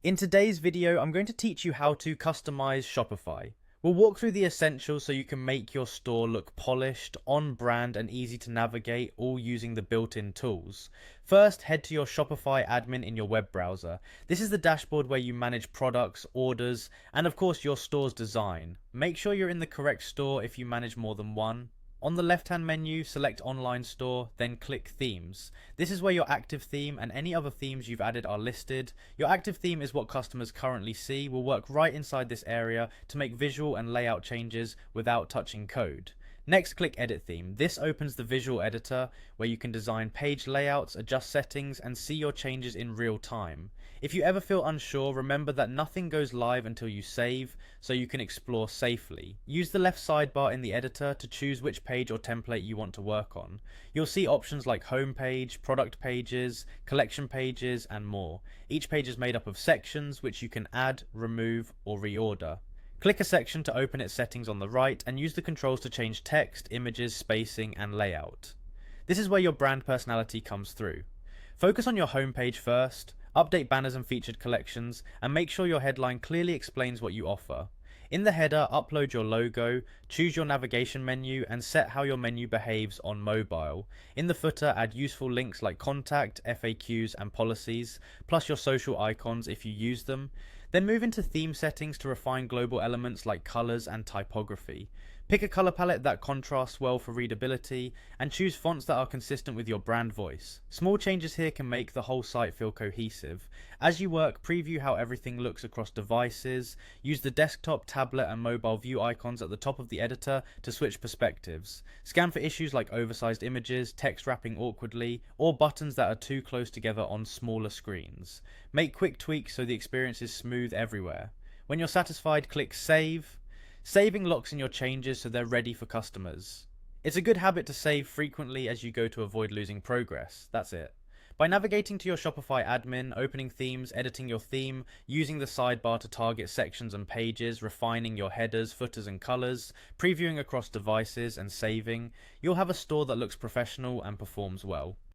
In today's video, I'm going to teach you how to customize Shopify. We'll walk through the essentials so you can make your store look polished, on brand, and easy to navigate, all using the built-in tools. First, head to your Shopify admin in your web browser. This is the dashboard where you manage products, orders, and of course your store's design. Make sure you're in the correct store if you manage more than one. On the left-hand menu, select Online Store, then click Themes. This is where your active theme and any other themes you've added are listed. Your active theme is what customers currently see. Will work right inside this area to make visual and layout changes without touching code. Next, click Edit Theme. This opens the visual editor where you can design page layouts, adjust settings, and see your changes in real time. If you ever feel unsure, remember that nothing goes live until you save, so you can explore safely. Use the left sidebar in the editor to choose which page or template you want to work on. You'll see options like home page, product pages, collection pages, and more. Each page is made up of sections which you can add, remove, or reorder. Click a section to open its settings on the right and use the controls to change text, images, spacing, and layout. This is where your brand personality comes through. Focus on your homepage first, update banners and featured collections, and make sure your headline clearly explains what you offer. In the header, upload your logo, choose your navigation menu, and set how your menu behaves on mobile. In the footer, add useful links like contact, FAQs, and policies, plus your social icons if you use them. Then move into theme settings to refine global elements like colors and typography. Pick a color palette that contrasts well for readability, and choose fonts that are consistent with your brand voice. Small changes here can make the whole site feel cohesive. As you work, preview how everything looks across devices. Use the desktop, tablet, and mobile view icons at the top of the editor to switch perspectives. Scan for issues like oversized images, text wrapping awkwardly, or buttons that are too close together on smaller screens. Make quick tweaks so the experience is smooth everywhere. When you're satisfied, click Save. Saving locks in your changes so they're ready for customers. It's a good habit to save frequently as you go to avoid losing progress. That's it. By navigating to your Shopify admin, opening themes, editing your theme, using the sidebar to target sections and pages, refining your headers, footers, and colors, previewing across devices, and saving, you'll have a store that looks professional and performs well.